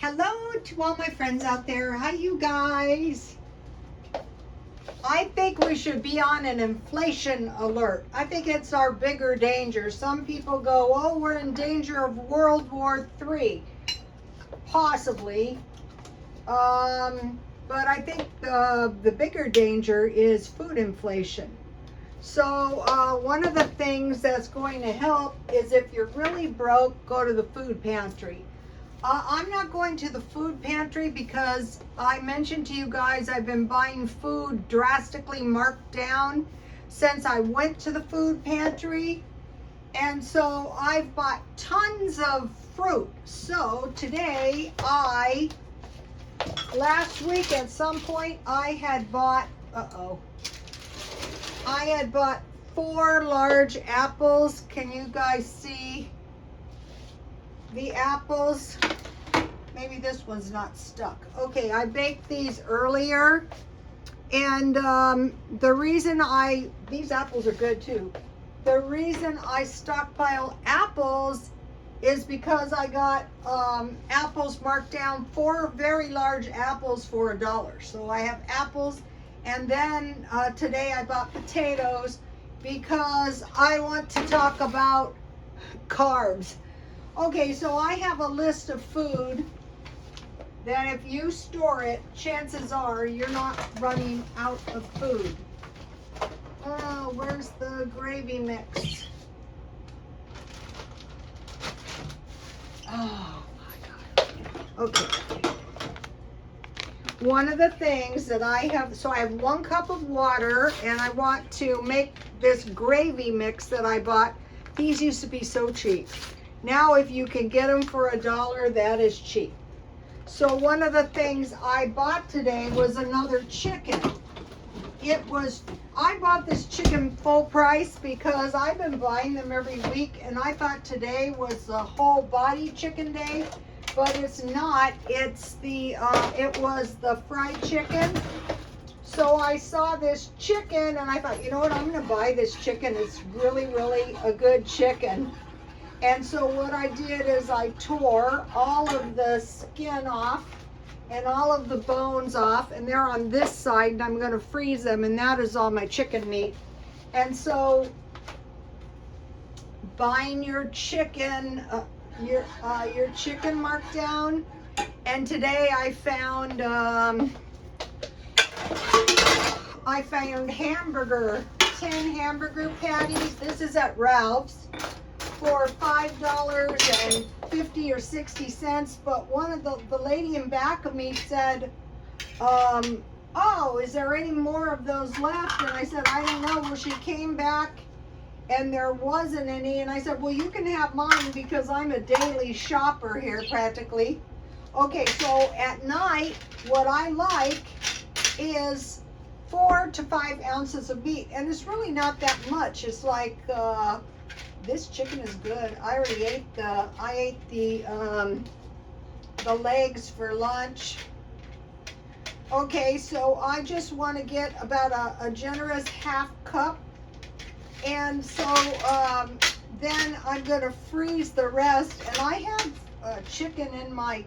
Hello to all my friends out there. How you guys? I think we should be on an inflation alert. I think it's our bigger danger. Some people go, oh, we're in danger of World War III. Possibly. But I think the bigger danger is food inflation. So one of the things that's going to help is if you're really broke, go to the food pantry. I'm not going to the food pantry because I mentioned to you guys I've been buying food drastically marked down since I went to the food pantry. And so I've bought tons of fruit. So today last week at some point I had bought, I had bought 4 large apples. Can you guys see the apples? Maybe this one's not stuck. Okay, I baked these earlier, and the reason these apples are good too. The reason I stockpile apples is because I got apples marked down, 4 very large apples for $1. So I have apples, and then today I bought potatoes because I want to talk about carbs. Okay, so I have a list of food that if you store it, chances are you're not running out of food. Oh, where's the gravy mix? Oh my God. Okay. One of the things that I have, so I have 1 cup of water, and I want to make this gravy mix that I bought. These used to be so cheap. Now if you can get them for $1, that is cheap. So one of the things I bought today was another chicken. I bought this chicken full price because I've been buying them every week, and I thought today was the whole body chicken day, but it's not. It's it was the fried chicken. So I saw this chicken and I thought, you know what, I'm gonna buy this chicken. It's really, really a good chicken. And so what I did is I tore all of the skin off and all of the bones off, and they're on this side, and I'm going to freeze them, and that is all my chicken meat. And so buying your chicken, your chicken marked down, and today I found hamburger, 10 hamburger patties. This is at Ralph's for $5.50 or 60 cents, but one of the lady in back of me said, oh, is there any more of those left? And I said, I don't know. Well, she came back and there wasn't any, and I said, well, you can have mine because I'm a daily shopper here practically. Okay, so at night what I like is 4 to 5 ounces of meat, and it's really not that much. It's like this chicken is good. I already ate the legs for lunch. Okay, so I just want to get about a generous ½ cup, and so then I'm going to freeze the rest. And I have chicken in my,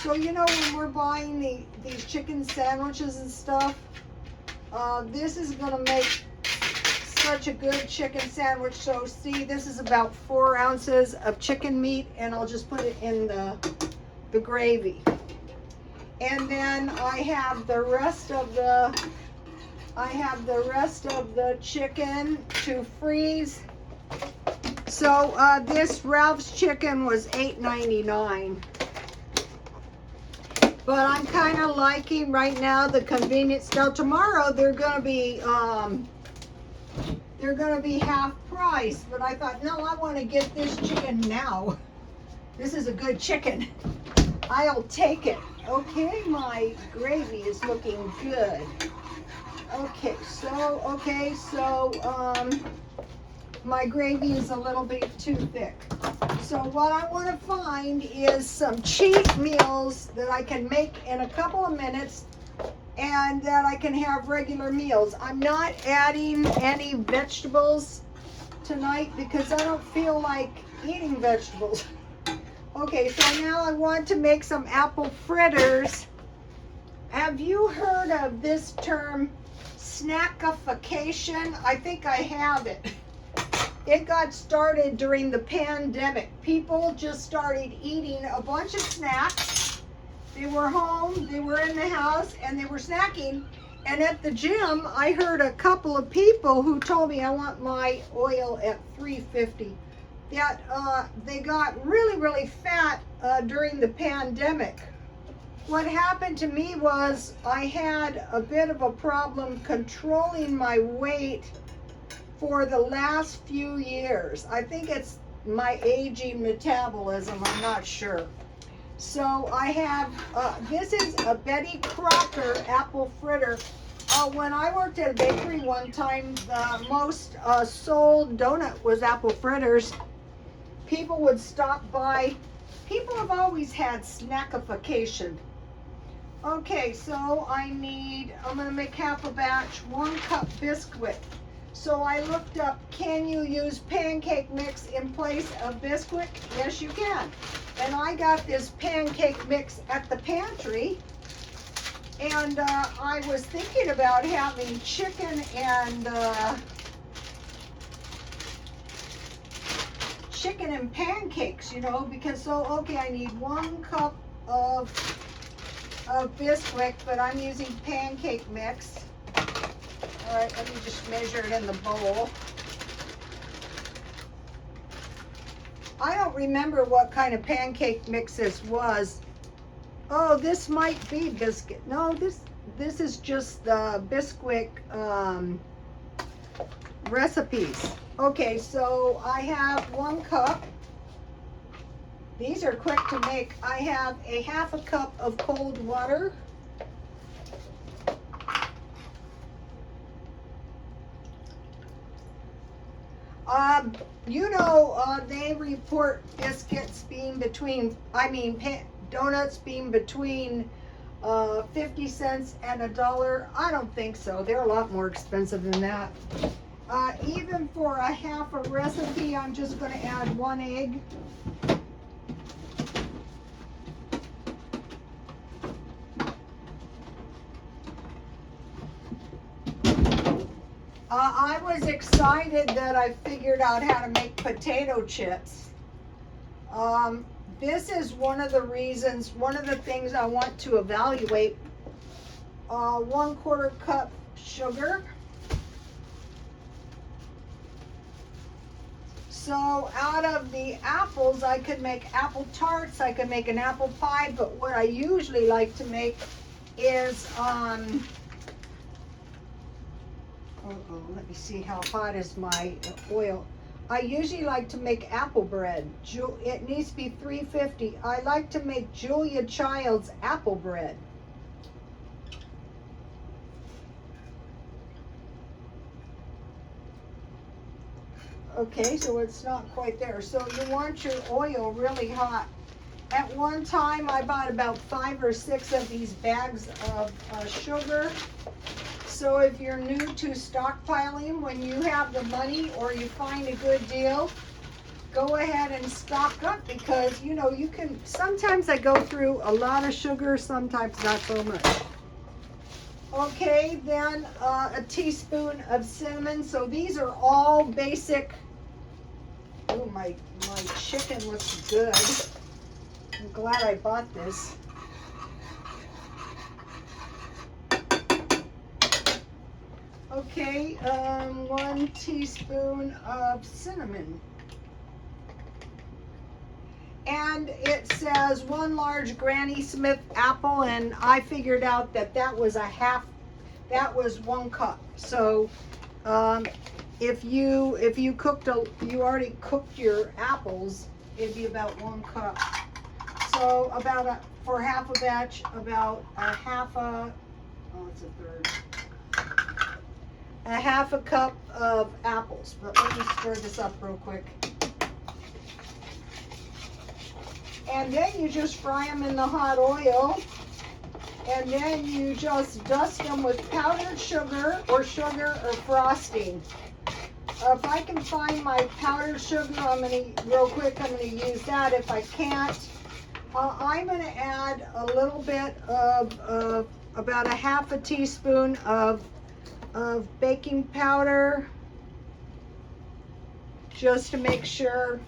so you know when we're buying these chicken sandwiches and stuff, this is going to make such a good chicken sandwich. So see, this is about 4 ounces of chicken meat, and I'll just put it in the gravy. And then I have the rest of the chicken to freeze. So this Ralph's chicken was $8.99. But I'm kind of liking right now the convenience. Now tomorrow they're gonna be half price, but I thought, no, I want to get this chicken now. This is a good chicken. I'll take it. Okay, my gravy is looking good. Okay, so my gravy is a little bit too thick. So what I want to find is some cheap meals that I can make in a couple of minutes and that I can have regular meals. I'm not adding any vegetables tonight because I don't feel like eating vegetables. Okay, so now I want to make some apple fritters. Have you heard of this term, snackification? I think I have it. It got started during the pandemic. People just started eating a bunch of snacks. They were home, they were in the house, and they were snacking. And at the gym, I heard a couple of people who told me I want my oil at 350. That they got really, really fat during the pandemic. What happened to me was I had a bit of a problem controlling my weight for the last few years. I think it's my aging metabolism, I'm not sure. So I have, this is a Betty Crocker apple fritter. When I worked at a bakery one time, the most sold donut was apple fritters. People would stop by. People have always had snackification. Okay, so I'm gonna make half a batch, 1 cup Biscuit. So I looked up, can you use pancake mix in place of Biscuit? Yes, you can. And I got this pancake mix at the pantry. And I was thinking about having chicken and pancakes, you know, because so, okay, I need 1 cup of Biscuit, but I'm using pancake mix. All right, let me just measure it in the bowl. I don't remember what kind of pancake mix this was. Oh, this might be Biscuit. No, this is just the Biscuit recipes. Okay, so I have 1 cup. These are quick to make. I have a half a cup of cold water. You know, they report biscuits being between, donuts being between 50 cents and $1. I don't think so. They're a lot more expensive than that. Even for a half a recipe, I'm just going to add 1 egg. I was excited that I figured out how to make potato chips. This is one of the reasons, one of the things I want to evaluate. 1/4 cup sugar. So out of the apples, I could make apple tarts, I could make an apple pie, but what I usually like to make is, let me see how hot is my oil. I usually like to make apple bread. It needs to be 350. I like to make Julia Child's apple bread. Okay, so it's not quite there. So you want your oil really hot. At one time, I bought about 5 or 6 of these bags of sugar. So if you're new to stockpiling, when you have the money or you find a good deal, go ahead and stock up, because you know, you can, sometimes I go through a lot of sugar, sometimes not so much. Okay, then a teaspoon of cinnamon. So these are all basic. Oh, my chicken looks good. I'm glad I bought this. Okay, 1 teaspoon of cinnamon. And it says 1 large Granny Smith apple, and I figured out that that was 1 cup. So if you you already cooked your apples, it'd be about 1 cup. So about for half a batch, about it's a third. A half a cup of apples. But let me stir this up real quick. And then you just fry them in the hot oil. And then you just dust them with powdered sugar or frosting. if I can find my powdered sugar, real quick, I'm gonna use that. If I can't, I'm gonna add a little bit of about a half a teaspoon of baking powder, just to make sure,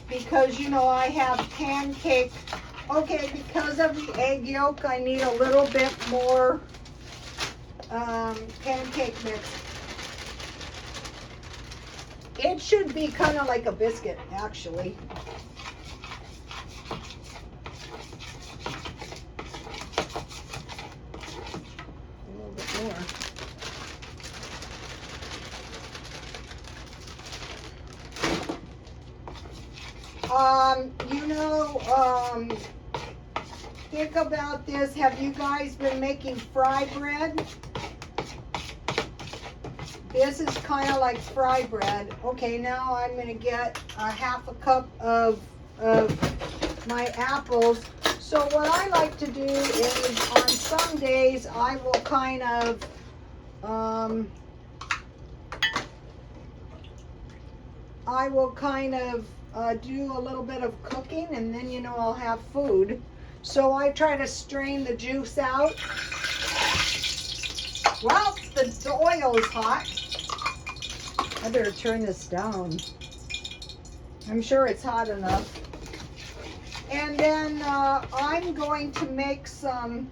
because you know I have pancake. Okay, because of the egg yolk, I need a little bit more pancake mix. It should be kind of like a biscuit, actually. A little bit more. You know, think about this. Have you guys been making fry bread? This is kind of like fry bread. Okay, now I'm going to get a half a cup of my apples. So what I like to do is on some days I will kind of do a little bit of cooking, and then you know I'll have food. So I try to strain the juice out. Well, the oil is hot. I better turn this down. I'm sure it's hot enough. And then I'm going to make some,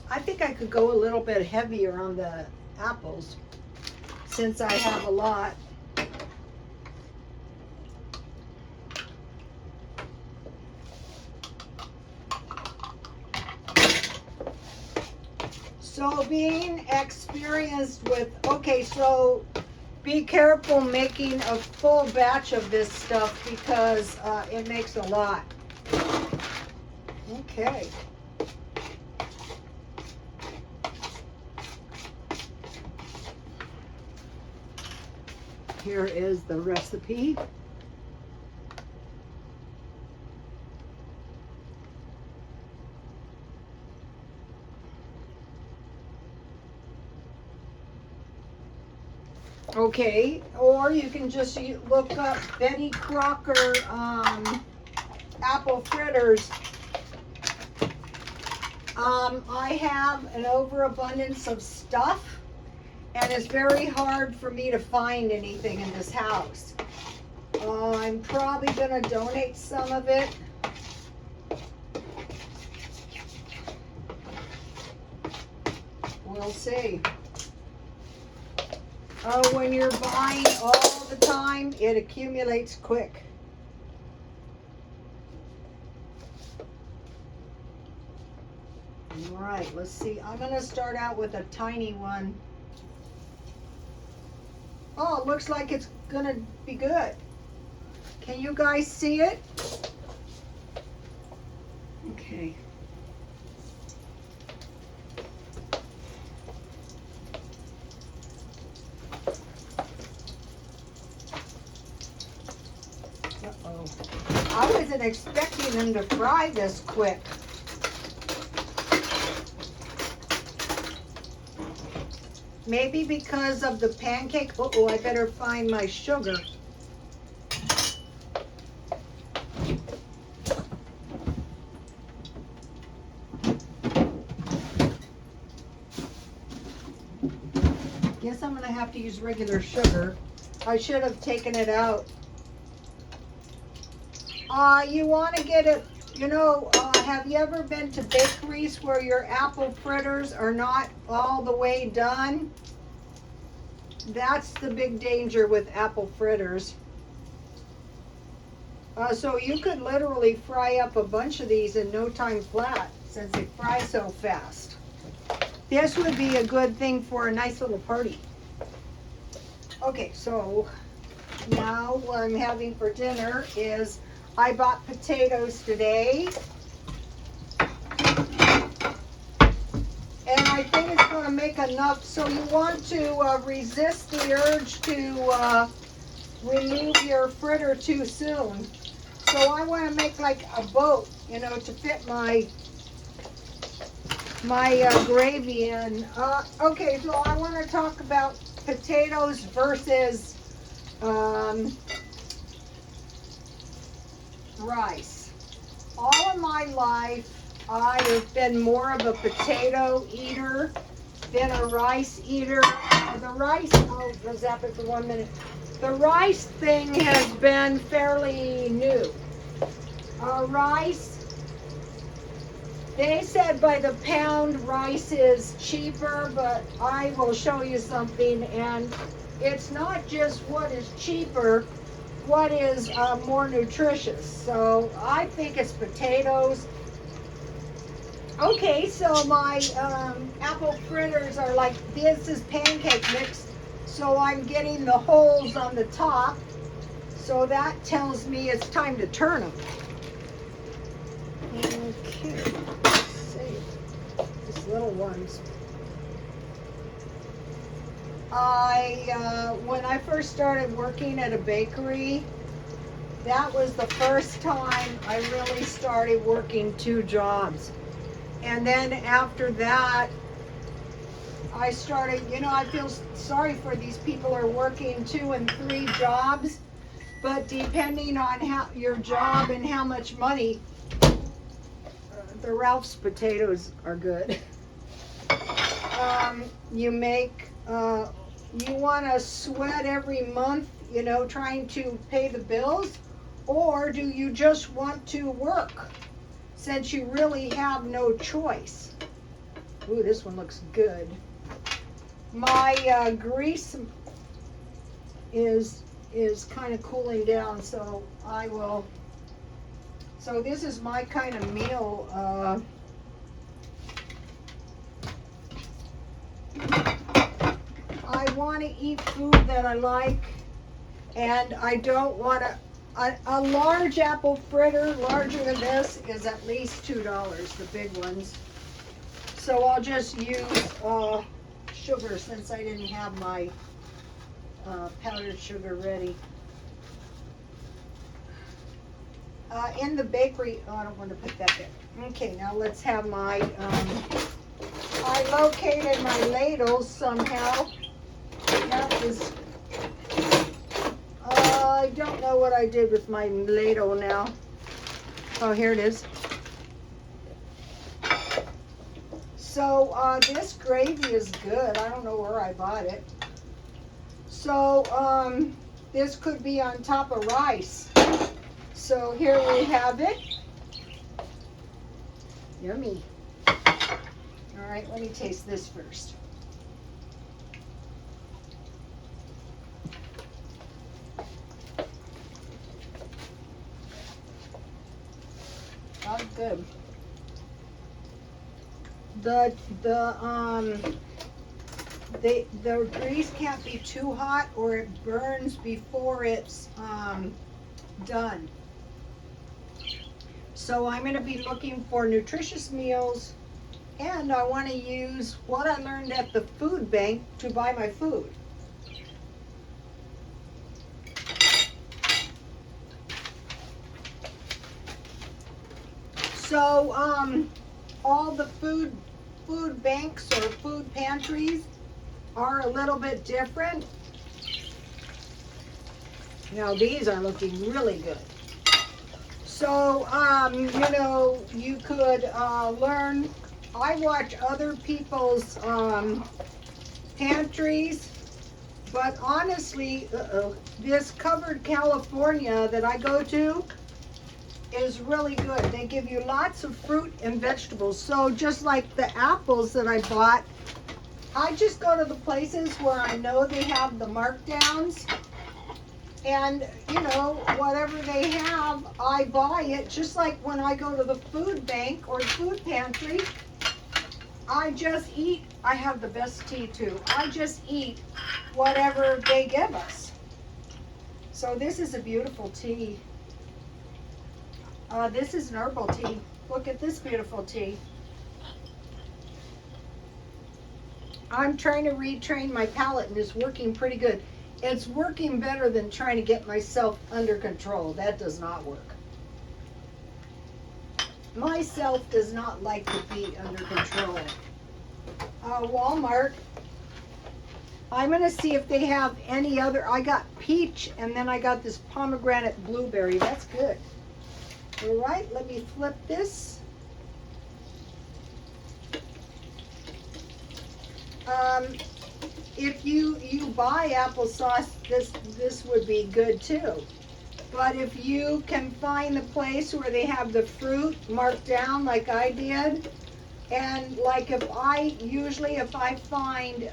I think I could go a little bit heavier on the apples since I have a lot. So being experienced with, okay, so be careful making a full batch of this stuff because it makes a lot. Okay. Here is the recipe. Okay, or you can just look up Betty Crocker apple fritters. I have an overabundance of stuff, and it's very hard for me to find anything in this house. I'm probably going to donate some of it. We'll see. When you're buying all the time, it accumulates quick. All right, let's see. I'm going to start out with a tiny one. Oh, it looks like it's going to be good. Can you guys see it? Okay. Uh-oh. I wasn't expecting them to fry this quick. Maybe because of the pancake. Uh-oh, I better find my sugar. Guess I'm gonna have to use regular sugar. I should have taken it out. You want to get it, you know, have you ever been to bakeries where your apple fritters are not all the way done? That's the big danger with apple fritters. So you could literally fry up a bunch of these in no time flat since they fry so fast. This would be a good thing for a nice little party. Okay, so now what I'm having for dinner is I bought potatoes today. And I think it's going to make enough. So you want to resist the urge to remove your fritter too soon. So I want to make like a boat, you know, to fit my my gravy in. Okay, so I want to talk about potatoes versus rice. All of my life, I have been more of a potato eater than a rice eater. The rice, oh, zap it for 1 minute. The rice thing has been fairly new. Rice, they said by the pound rice is cheaper, but I will show you something, and it's not just what is cheaper, what is more nutritious. So I think it's potatoes. Okay, so my apple fritters are like, this is pancake mix, so I'm getting the holes on the top, so that tells me it's time to turn them. Okay, let's see, just little ones. When I first started working at a bakery, that was the first time I really started working 2 jobs. And then after that, I started, I feel sorry for these people who are working 2 and 3 jobs, but depending on how your job and how much money, the Ralph's potatoes are good. You make, you want to sweat every month, trying to pay the bills, or do you just want to work since you really have no choice? Ooh, this one looks good. My grease is kind of cooling down, so I will. So this is my kind of meal. I want to eat food that I like, and I don't want to. A large apple fritter, larger than this, is at least $2, the big ones. So I'll just use sugar since I didn't have my powdered sugar ready. In the bakery, oh, I don't want to put that there. Okay, now let's have my, I located my ladles somehow. That was, I don't know what I did with my ladle now. Oh, here it is. So this gravy is good. I don't know where I bought it. So this could be on top of rice. So here we have it. Yummy. All right, let me taste this first. That's good. The grease can't be too hot or it burns before it's done. So I'm going to be looking for nutritious meals, and I want to use what I learned at the food bank to buy my food. So all the food banks or food pantries are a little bit different. Now these are looking really good. So, you could learn. I watch other people's pantries, but honestly, this Covered California that I go to is really good. They give you lots of fruit and vegetables. So just like the apples that I bought, I just go to the places where I know they have the markdowns. And, whatever they have, I buy it. Just like when I go to the food bank or food pantry, I just eat. I have the best tea too. I just eat whatever they give us. So this is a beautiful tea. This is an herbal tea. Look at this beautiful tea. I'm trying to retrain my palate, and it's working pretty good. It's working better than trying to get myself under control. That does not work. myself does not like to be under control. Walmart. I'm going to see if they have any other. I got peach, and then I got this pomegranate blueberry. That's good. All right, let me flip this. If you buy applesauce, this would be good too. But if you can find the place where they have the fruit marked down like I did, and like if I find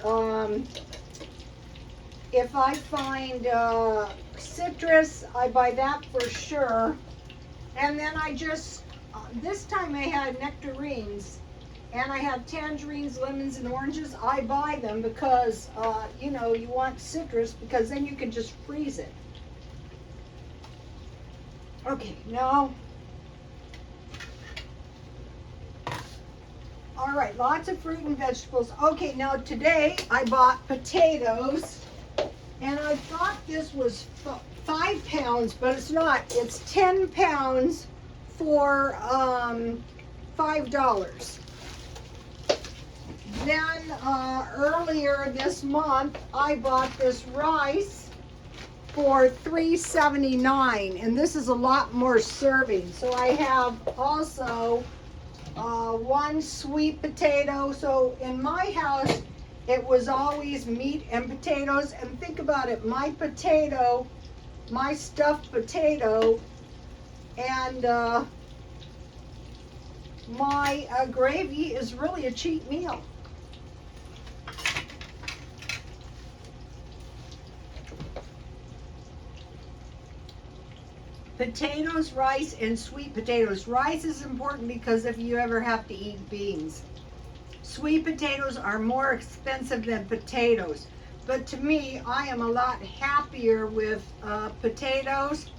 citrus, I buy that for sure. And then I just, this time I had nectarines, and I have tangerines, lemons, and oranges. I buy them because, you know, you want citrus because then you can just freeze it. Okay, now, all right, lots of fruit and vegetables. Okay, now today I bought potatoes, and I thought this was 5 pounds, but it's not. It's 10 pounds for $5. Then earlier this month, I bought this rice for $3.79, and this is a lot more serving. So I have also 1 sweet potato. So in my house, it was always meat and potatoes. And think about it, my stuffed potato, and my gravy is really a cheap meal. Potatoes, rice, and sweet potatoes. Rice is important because if you ever have to eat beans. Sweet potatoes are more expensive than potatoes. But to me, I am a lot happier with potatoes.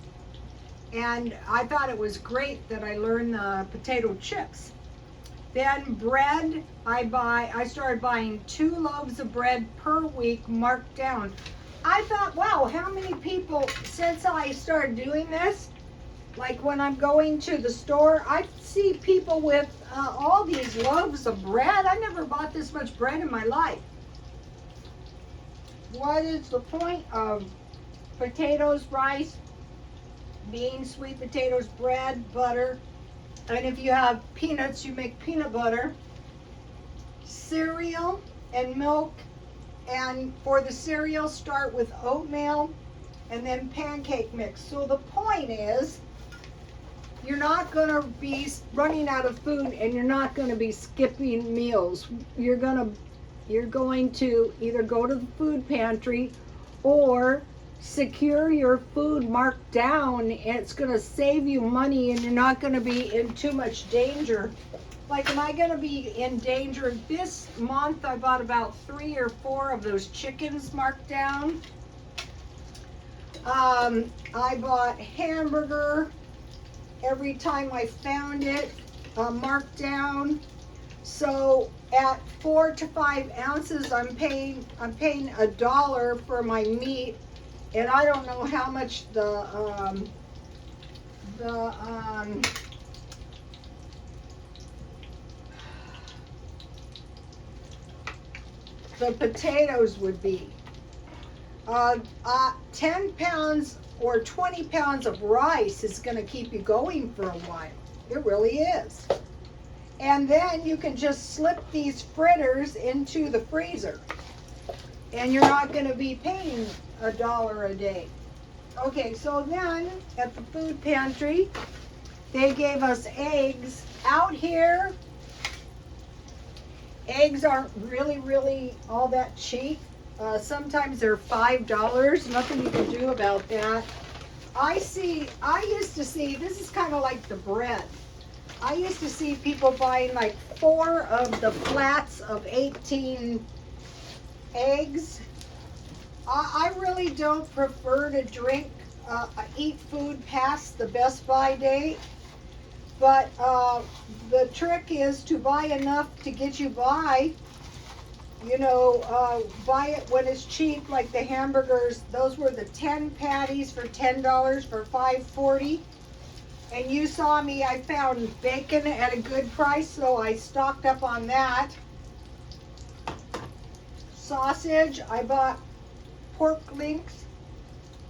And I thought it was great that I learned the potato chips. Then bread, I started buying 2 loaves of bread per week marked down. I thought, wow, how many people, since I started doing this, like when I'm going to the store, I see people with all these loaves of bread. I never bought this much bread in my life. What is the point of potatoes, rice, beans, sweet potatoes, bread, butter, and if you have peanuts, you make peanut butter, cereal, and milk. And for the cereal, start with oatmeal and then pancake mix. So the point is, you're not going to be running out of food, and you're not going to be skipping meals. You're going to either go to the food pantry or secure your food marked down. It's going to save you money, and you're not going to be in too much danger. Like, am I going to be in danger? This month I bought about 3 or 4 of those chickens marked down. I bought hamburger every time I found it marked down. So at 4 to 5 ounces, I'm paying $1 for my meat, and I don't know how much the potatoes would be. 10 pounds or 20 pounds of rice is going to keep you going for a while. It really is. And then you can just slip these fritters into the freezer, and you're not going to be paying $1 a day. Okay, so then at the food pantry, they gave us eggs. Out here, eggs aren't really all that cheap. Sometimes they're $5. Nothing you can do about that. I used to see, this is kind of like the bread. I used to see people buying like 4 of the flats of 18 eggs. I really don't prefer to eat food past the best by date. But the trick is to buy enough to get you by. You know, buy it when it's cheap, like the hamburgers. Those were the 10 patties for $10 for $5.40. And you saw me, I found bacon at a good price, so I stocked up on that. Sausage, I bought pork links,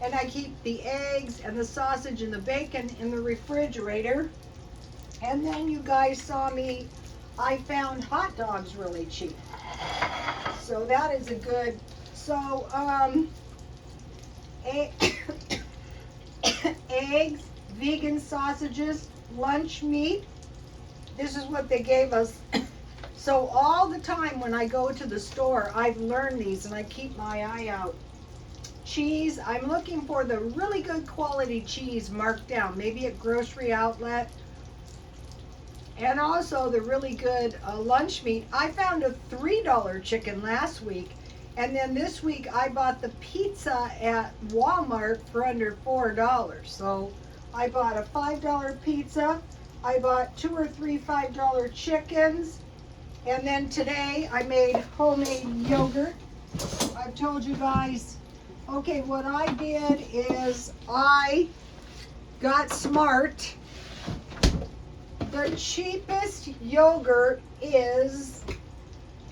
and I keep the eggs and the sausage and the bacon in the refrigerator. And then you guys saw me, I found hot dogs really cheap. So that is a good, so eggs, vegan sausages, lunch meat. This is what they gave us. So all the time when I go to the store, I've learned these and I keep my eye out. Cheese, I'm looking for the really good quality cheese marked down, maybe at Grocery Outlet. And also the really good lunch meat. I found a $3 chicken last week. And then this week I bought the pizza at Walmart for under $4. So I bought a $5 pizza. I bought 2 or 3 $5 chickens. And then today I made homemade yogurt. I've told you guys. Okay, what I did is I got smart. The cheapest yogurt is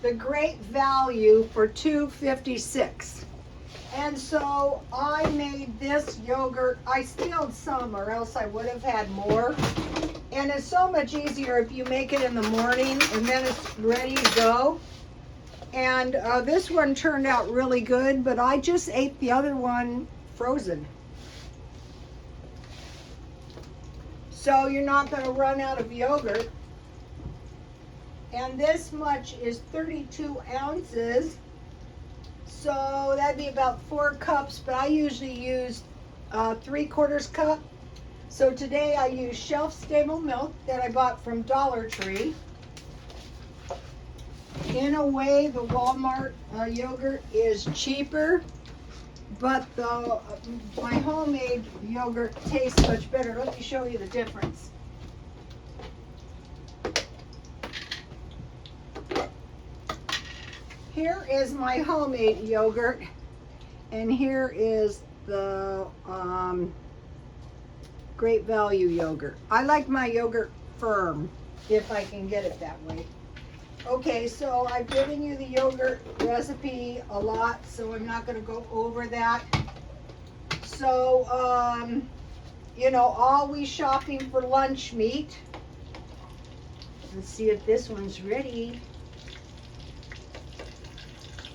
the Great Value for $2.56. And so I made this yogurt. I stealed some or else I would have had more. And it's so much easier if you make it in the morning and then it's ready to go. And this one turned out really good, but I just ate the other one frozen. So you're not going to run out of yogurt. And this much is 32 ounces. So that'd be about 4 cups, but I usually use 3/4 cup. So today I use shelf-stable milk that I bought from Dollar Tree. In a way, the Walmart yogurt is cheaper, but my homemade yogurt tastes much better. Let me show you the difference. Here is my homemade yogurt, and here is the Great Value yogurt. I like my yogurt firm, if I can get it that way. Okay, so I've given you the yogurt recipe a lot, so I'm not going to go over that. So, you know, always shopping for lunch meat. Let's see if this one's ready.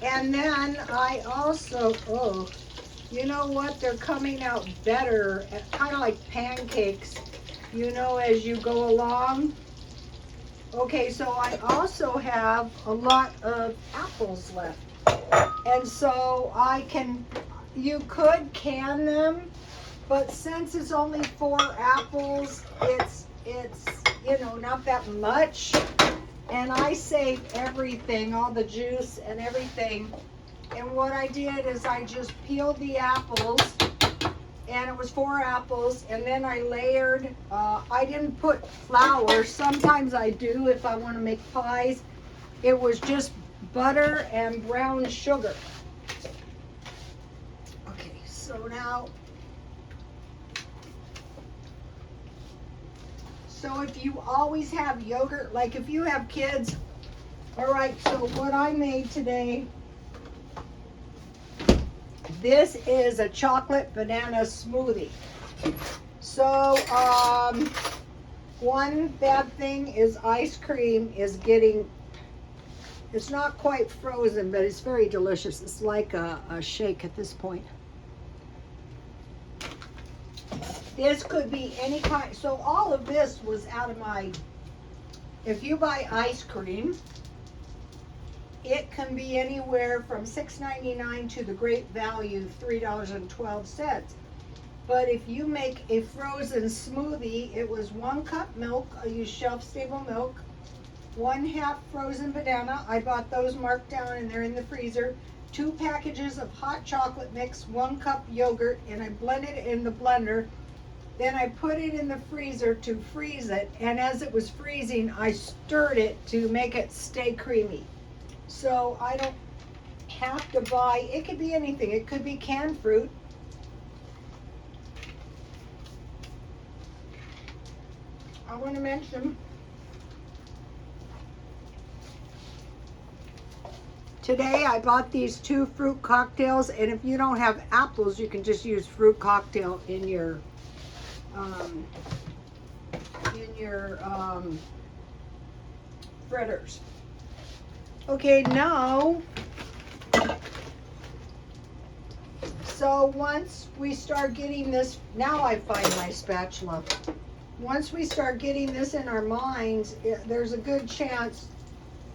And then I also, oh, you know what? They're coming out better, kind of like pancakes, you know, as you go along. Okay, so I also have a lot of apples left. And so you could can them, but since it's only 4 apples, it's you know, not that much. And I saved everything, all the juice and everything. And what I did is I just peeled the apples, and it was 4 apples, and then I layered, I didn't put flour. Sometimes I do if I want to make pies. It was just butter and brown sugar. Okay, so now, so if you always have yogurt, like if you have kids, all right, so what I made today, this is a chocolate banana smoothie. So, one bad thing is ice cream is getting, it's not quite frozen, but it's very delicious. It's like a shake at this point. This could be any kind, so all of this was out of my, if you buy ice cream, it can be anywhere from $6.99 to the Great Value, $3.12. But if you make a frozen smoothie, it was 1 cup milk. I used shelf-stable milk, 1/2 frozen banana. I bought those marked down and they're in the freezer. 2 packages of hot chocolate mix, 1 cup yogurt, and I blended it in the blender. Then I put it in the freezer to freeze it, and as it was freezing, I stirred it to make it stay creamy. So I don't have to buy, it could be anything. It could be canned fruit. I want to mention today I bought these 2 fruit cocktails, and if you don't have apples, you can just use fruit cocktail in your fritters. Okay, now, so once we start getting this, now I find my spatula. Once we start getting this in our minds, there's a good chance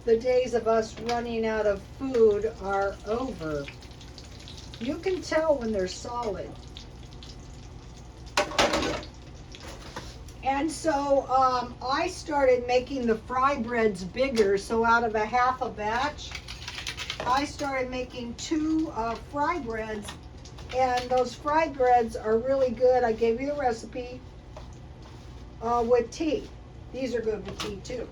the days of us running out of food are over. You can tell when they're solid. And so I started making the fry breads bigger. So out of a half a batch, I started making 2 fry breads. And those fry breads are really good. I gave you the recipe with tea. These are good with tea too.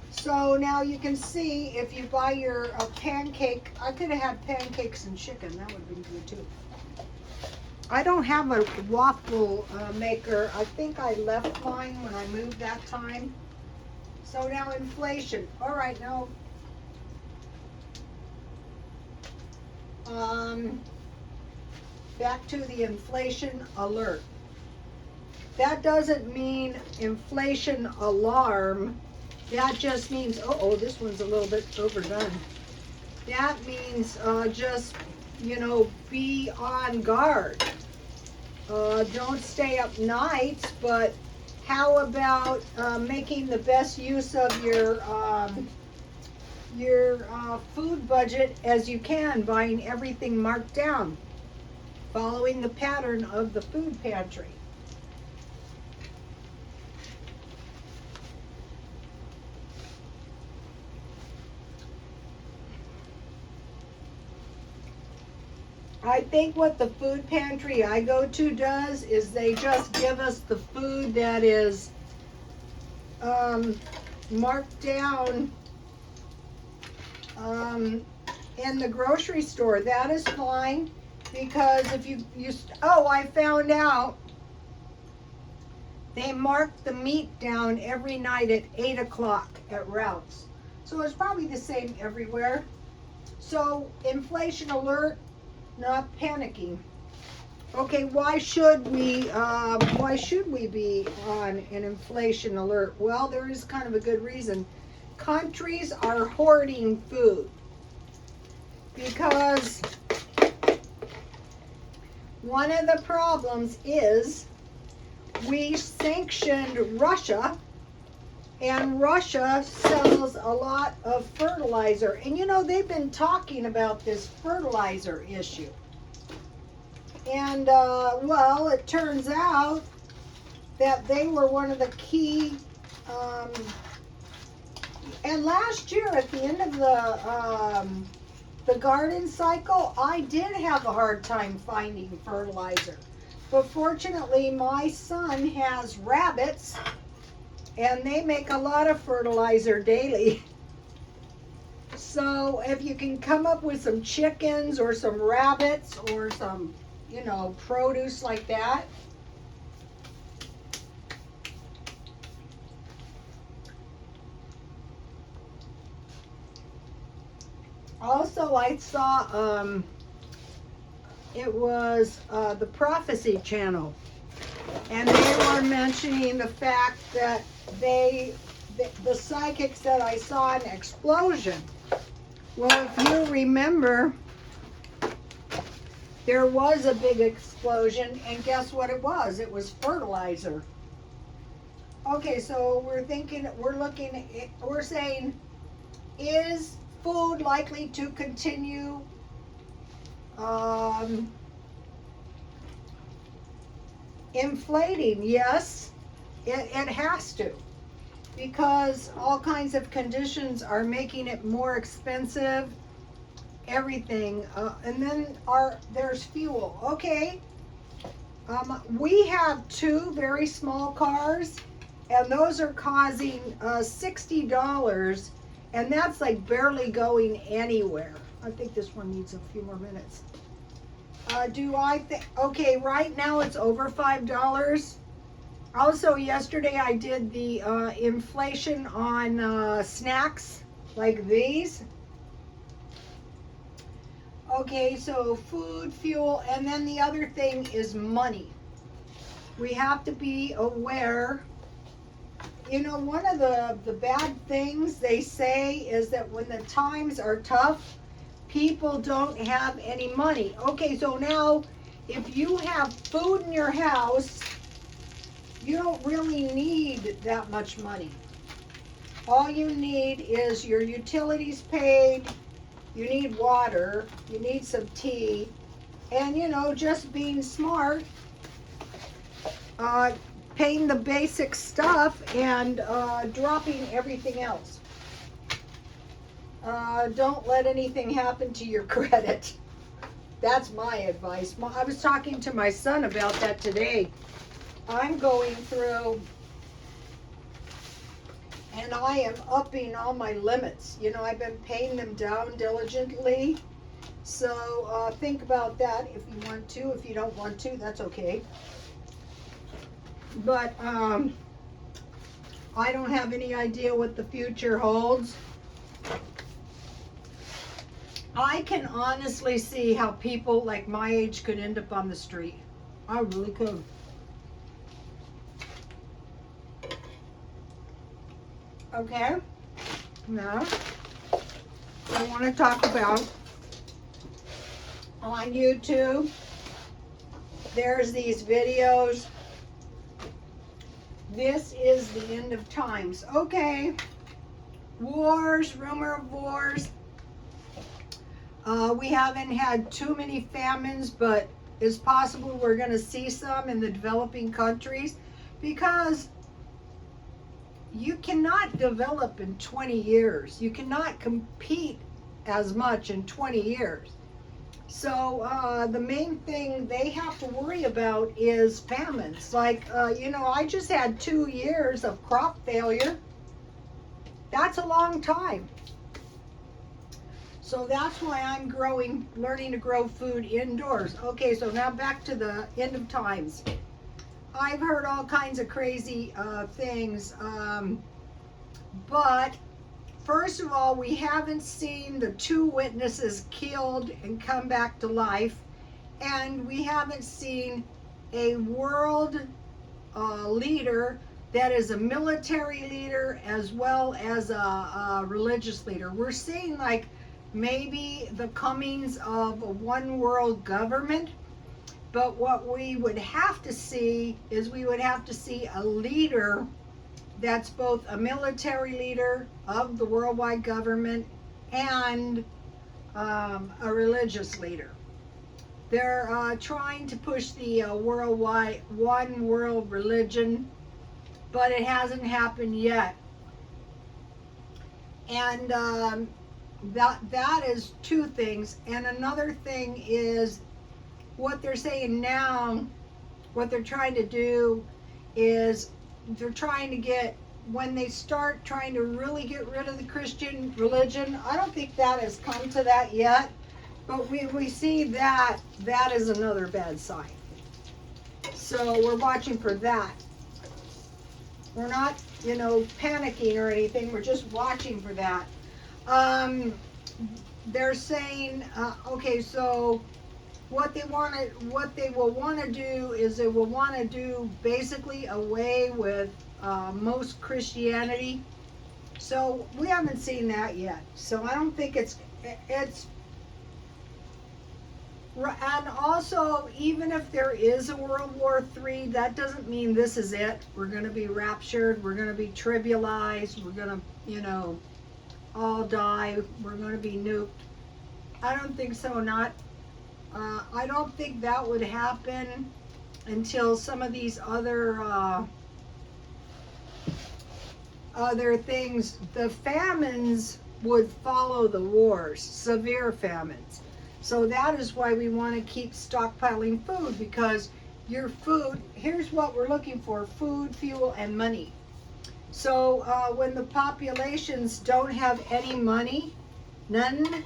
So now you can see if you buy your pancake, I could have had pancakes and chicken. That would have been good too. I don't have a waffle maker. I think I left mine when I moved that time. So now inflation. All right, now back to the inflation alert. That doesn't mean inflation alarm. That just means, oh, this one's a little bit overdone. That means just, be on guard. Don't stay up nights, but how about making the best use of your food budget as you can, buying everything marked down, following the pattern of the food pantry. I think what the food pantry I go to does is they just give us the food that is marked down in the grocery store. That is fine, because if you I found out they mark the meat down every night at 8 o'clock at Ralph's. So it's probably the same everywhere. So inflation alert, not panicking. Okay, why should we be on an inflation alert? Well, there is kind of a good reason. Countries are hoarding food because one of the problems is we sanctioned Russia, and Russia sells a lot of fertilizer. And they've been talking about this fertilizer issue. And well, it turns out that they were one of the key, and last year at the end of the garden cycle, I did have a hard time finding fertilizer. But fortunately, my son has rabbits, and they make a lot of fertilizer daily. So if you can come up with some chickens or some rabbits or some, produce like that. Also, I saw, it was the Prophecy Channel. And they were mentioning the fact that the psychics that I saw an explosion. Well, if you remember, there was a big explosion, and guess what it was? It was fertilizer. Okay, so we're saying, is food likely to continue inflating? Yes, it has to, because all kinds of conditions are making it more expensive, everything, and then there's fuel. Okay, we have 2 very small cars, and those are causing $60, and that's like barely going anywhere. I think this one needs a few more minutes. Okay, right now it's over $5. Also, yesterday I did the inflation on snacks like these. Okay, so food, fuel, and then the other thing is money. We have to be aware. You know, one of the bad things they say is that when the times are tough, people don't have any money. Okay, so now if you have food in your house, you don't really need that much money. All you need is your utilities paid, you need water, you need some tea, and you know, just being smart, paying the basic stuff and dropping everything else. Don't let anything happen to your credit. That's my advice. I was talking to my son about that today. I'm going through and I am upping all my limits. You know, I've been paying them down diligently. So think about that if you want to. If you don't want to, that's okay. But I don't have any idea what the future holds. I can honestly see how people like my age could end up on the street. I really could. Okay, now I want to talk about on YouTube. There's these videos. This is the end of times. Okay, wars, rumor of wars. We haven't had too many famines, but it's possible we're going to see some in the developing countries because you cannot develop in 20 years. You cannot compete as much in 20 years. So the main thing they have to worry about is famines. Like, you know, I just had 2 years of crop failure. That's a long time. So that's why I'm learning to grow food indoors. Okay, so now back to the end of times. I've heard all kinds of crazy things, but first of all, we haven't seen the 2 witnesses killed and come back to life, and we haven't seen a world leader that is a military leader as well as a religious leader. We're seeing like maybe the comings of a one world government. But what we would have to see is we would have to see a leader that's both a military leader of the worldwide government and a religious leader. They're trying to push the worldwide one world religion, but it hasn't happened yet. And that is 2 things. And another thing is what they're saying now, what they're trying to do is they're trying to get, when they start trying to really get rid of the Christian religion, I don't think that has come to that yet, but we see that is another bad sign. So we're watching for that. We're not, you know, panicking or anything, we're just watching for that. They're saying, okay, so what they will want to do is they will want to do basically away with most Christianity. So we haven't seen that yet. So I don't think it's and also, even if there is a World War III, that doesn't mean this is it. We're going to be raptured. We're going to be trivialized. We're going to, you know, all die. We're going to be nuked. I don't think so. I don't think that would happen until some of these other things. The famines would follow the wars, severe famines. So that is why we want to keep stockpiling food, because your food, here's what we're looking for: food, fuel, and money. So when the populations don't have any money, none,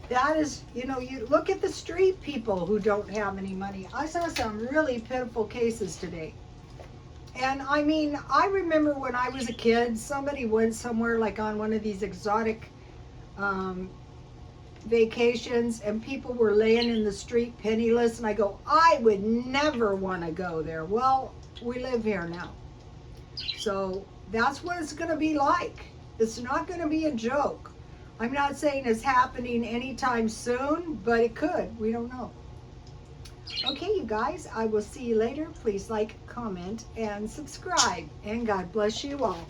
that is, you know, you look at the street people who don't have any money. I saw some really pitiful cases today. And I mean, I remember when I was a kid, somebody went somewhere like on one of these exotic um, vacations, and people were laying in the street penniless, and I go, I would never want to go there. Well, we live here now. So that's what it's going to be like. It's not going to be a joke. I'm not saying it's happening anytime soon, but it could. We don't know. Okay, you guys, I will see you later. Please like, comment, and subscribe. And God bless you all.